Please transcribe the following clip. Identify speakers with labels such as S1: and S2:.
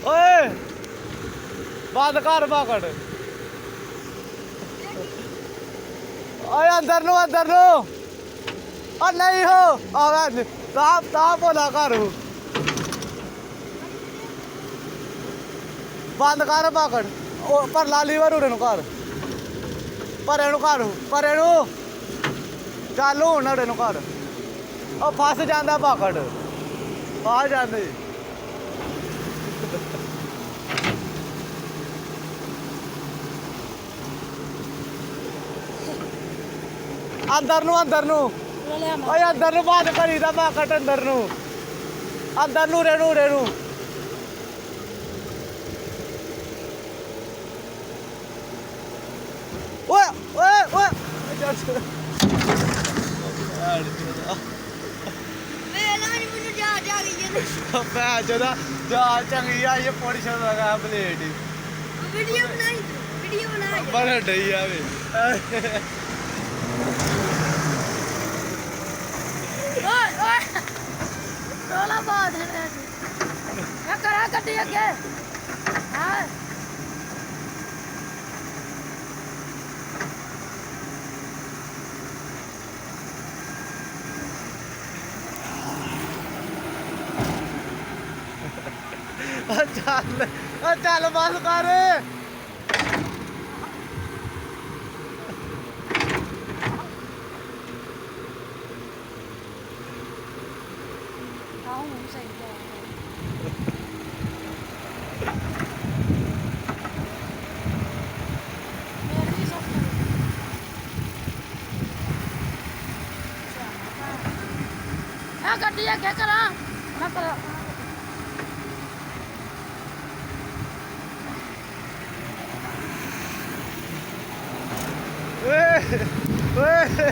S1: ਓਏ ਬੰਦ ਕਰ ਬਾਕੜ ਓਏ ਅੰਦਰ ਨੂੰ ਓ ਨਹੀਂ ਹੋ ਆਵੇ ਤਾਂ ਭੋਲਾ ਕਰ ਬੰਦ ਕਰ ਬਾਕੜ ਉਹ ਪਰ ਲਾਲੀ ਵਾਰ ਉਰੇ ਨੂੰ ਕਰ ਪਰੇ ਨੂੰ ਚੱਲ ਹੁਣ ਉਰੇ ਨੂੰ ਕਰ ਉਹ ਫਸ ਜਾਂਦਾ ਬਾਕੜ ਆ ਜਾਂਦੇ ਅੰਦਰ ਨੂੰ ਓਏ ਅੰਦਰ ਨੂੰ ਬਾਤ ਕਰੀਦਾ ਬਾਕੜ ਅੰਦਰ ਨੂੰ ਰੇ ਨੂੰ ਓਏ ਭੈਣ ਚੋਦਾ ਜਾ ਚੰਗੀ ਆ ਇਹ ਪੌੜੀ ਛੱਡ ਲਗਾ ਪਲੇਟ ਵੀਡੀਓ ਬਣਾਈ ਬੜਾ ਡਈ ਆਵੇ
S2: ਓਏ ਰੋਲਾ ਬਾਦ ਹੈ ਇਹ ਕਰਾ ਗੱਡੀ ਅੱਗੇ ਹਾਂ
S1: ਚੱਲ ਬਸ ਕਰ
S2: ਗੱਡੀ ਅੱਗੇ ਕਰਾਂ ਮੈਂ ਕਰਾਂ
S1: ਓਏ